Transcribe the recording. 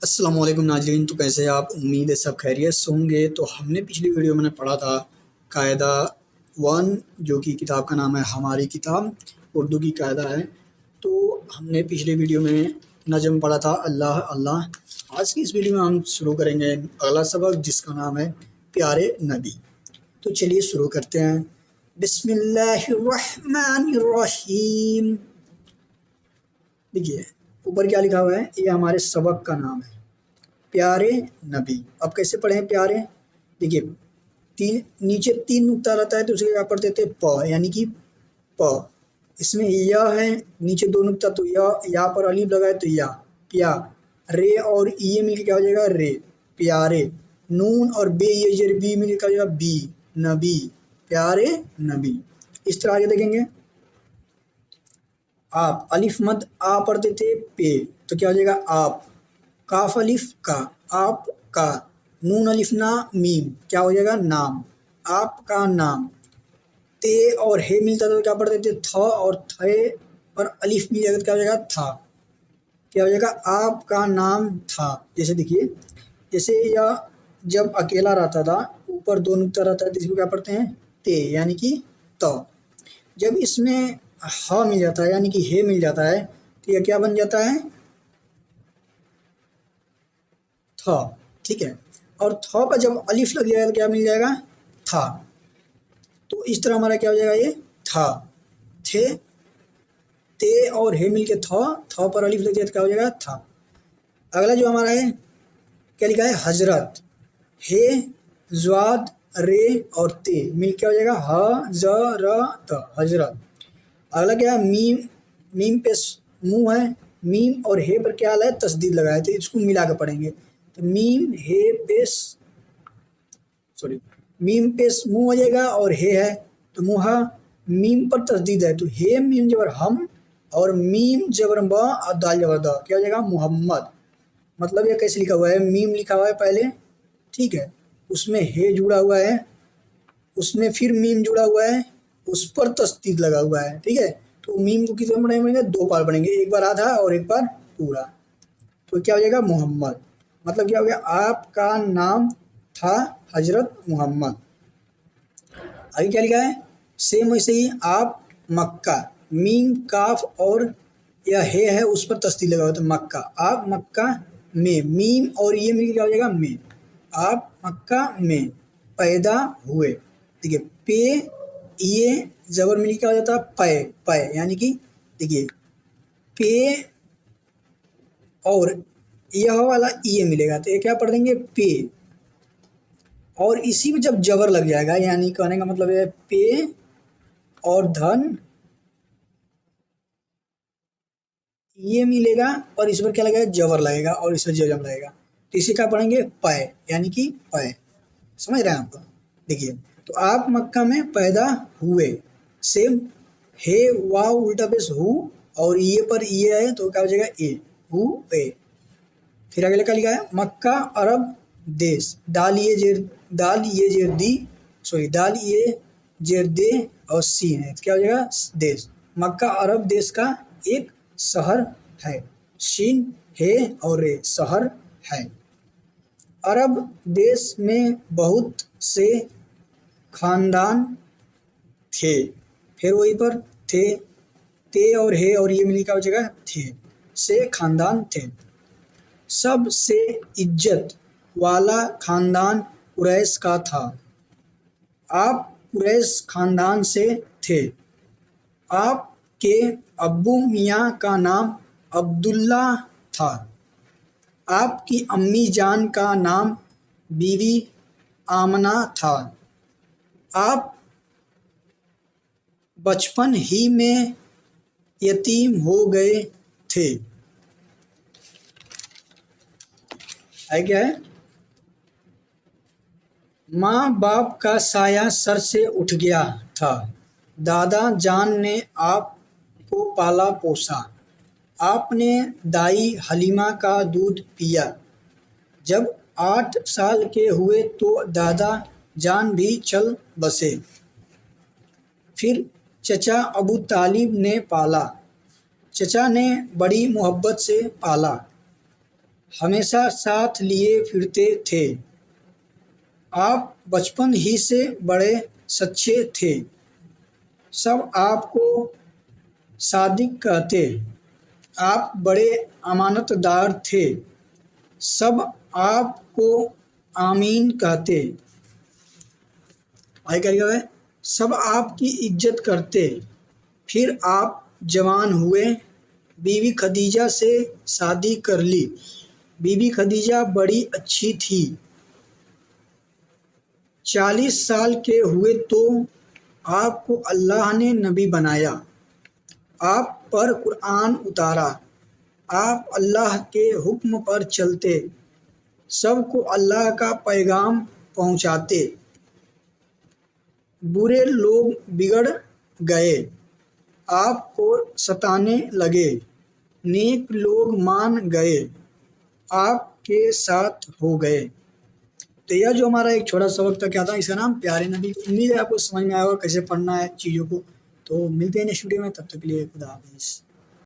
अस्सलाम वालेकुम नाज़रीन। तो कैसे आप? उम्मीद है सब खैरियत से होंगे। तो हमने पिछली वीडियो में पढ़ा था कायदा 1, जो कि किताब का नाम है हमारी किताब, उर्दू की कायदा है। तो हमने पिछली वीडियो में नज़म पढ़ा था अल्लाह अल्लाह। आज की इस वीडियो में हम शुरू करेंगे अगला सबक, जिसका नाम है प्यारे नबी। तो चलिए शुरू करते हैं। बिस्मिल्लाहिर्रहमानिर्रहीम। देखिए ऊपर क्या लिखा हुआ है, ये हमारे सबक का नाम है प्यारे नबी। अब कैसे पढ़ें प्यारे? देखिए नीचे 3 नुक्ता रहता है तो उसे क्या पढ़ते थे? प, यानी कि प। इसमें या है, नीचे 2 नुक्ता तो या पर अलीफ लगाए तो या प्या। रे और ये मिलकर क्या हो जाएगा? रे प्यारे। नून और बे ये जर बी मिलकर क्या हो जाएगा? बी नबी, प्यारे नबी। इस तरह आगे देखेंगे। आप अलिफ मद आ पढ़ते थे पे, तो क्या हो जाएगा? आप। काफ अलिफ का, आप का। नून अलिफ ना मीम, क्या हो जाएगा? नाम, आपका नाम। ते और हे मिलता था तो क्या पढ़ते थे? थ, और थे पर अलिफ मिल जाएगा तो क्या हो जाएगा? था। क्या हो जाएगा? आपका नाम था। जैसे देखिए, जैसे यह जब अकेला रहता था, ऊपर 2 नुक्ता रहता है तो इसको क्या पढ़ते हैं? ते, यानी कि त। जब इसमें ह मिल जाता है यानी कि हे मिल जाता है तो यह क्या बन जाता है? था। ठीक है। और थ पर जब अलिफ लग जाएगा तो क्या मिल जाएगा? था। तो इस तरह हमारा क्या हो जाएगा? ये था, थे, ते और हे मिल के थ पर अलिफ लग जाए तो क्या हो जाएगा? था। अगला जो हमारा है, क्या लिखा है? हजरत। हे, ज्वाद, रे और ते मिल क्या हो जाएगा? ह ज र त, हजरत। अगला क्या है? मीम। मीम पे मुंह है, मीम और हे पर क्या है? तस्दीद लगाए, तो इसको मिला कर पढ़ेंगे। तो मीम हे पेश, सॉरी, मीम पेश मुंह हो जाएगा और हे है तो मुहा। मीम पर तस्दीद है तो हे मीम जबर हम, और मीम जबर ब और दाल जबर द, क्या हो जाएगा? मोहम्मद। मतलब ये कैसे लिखा हुआ है? मीम लिखा हुआ है पहले, ठीक है, उसमें हे जुड़ा हुआ है, उसमें फिर मीम जुड़ा हुआ है, उस पर तस्दीद लगा हुआ है, ठीक है। तो मीम को कितने बनेंगे? 2 बार बनेंगे, एक बार आधा और एक बार पूरा। तो क्या हो जाएगा? मोहम्मद। मतलब क्या हो गया? आपका नाम था हजरत मोहम्मद। आगे क्या लिखा है? सेम वैसे ही आप मक्का। मीम काफ और यह है उस पर तस्दीद लगा हुआ, तो मक्का। आप मक्का में, मीम और ये मिल क्या हो जाएगा? में। आप मक्का में पैदा हुए। देखिए पे ये जबर मिल क्या हो जाता है? पै, पै, यानी कि देखिए पे और यह वाला ये मिलेगा तो ये क्या पढ़ देंगे? पे। और इसी में जब जबर लग जाएगा, यानी कहने का मतलब है पे और धन ये मिलेगा और इस पर क्या लगेगा? जबर लगेगा और इस पर जजम लगेगा, तो इसे क्या पढ़ेंगे? पै, यानी कि पै। समझ रहे हैं आपको? देखिए तो आप मक्का में पैदा हुए, सेम हे वाव उल्टा पेश हु, और ये पर ये है तो क्या हो जाएगा? ए, हु ए। फिर अगले का लिखा है मक्का अरब देश। दाल ये जेर दी, सॉरी दाल ये जेर दे और सी है तो क्या हो जाएगा? देश। मक्का अरब देश का एक शहर है। शीन है और रे, शहर है। अरब देश में बहुत से खानदान थे। फिर वहीं पर थे, ते और हे और ये मिली क्या हो जाएगा? थे, से खानदान थे। सबसे इज्जत वाला खानदान कुरैश का था। आप कुरैश खानदान से थे। आपके अब्बू मियाँ का नाम अब्दुल्ला था। आपकी अम्मी जान का नाम बीवी आमना था। आप बचपन ही में यतीम हो गए थे। है क्या है? माँ बाप का साया सर से उठ गया था। दादा जान ने आपको पाला पोसा। आपने दाई हलीमा का दूध पिया। जब 8 साल के हुए तो दादा जान भी चल बसे। फिर चचा अबू तालिब ने पाला। चचा ने बड़ी मोहब्बत से पाला। हमेशा साथ लिए फिरते थे। आप बचपन ही से बड़े सच्चे थे। सब आपको सादिक कहते। आप बड़े अमानतदार थे। सब आपको आमीन कहते। आगे क्या लिखा है? सब आपकी इज्जत करते। फिर आप जवान हुए, बीवी खदीजा से शादी कर ली। बीवी खदीजा बड़ी अच्छी थी। 40 साल के हुए तो आपको अल्लाह ने नबी बनाया। आप पर कुरान उतारा। आप अल्लाह के हुक्म पर चलते। सबको अल्लाह का पैगाम पहुंचाते। बुरे लोग बिगड़ गए, आपको सताने लगे। नेक लोग मान गए, आपके साथ हो गए। तो यह जो हमारा एक छोटा सबक था, क्या था? इसका नाम प्यारे नबी। उम्मीद है आपको समझ में आएगा कैसे पढ़ना है चीज़ों को। तो मिलते हैं नेक्स्ट वीडियो में, तब तक के लिए खुदा हाफिज़।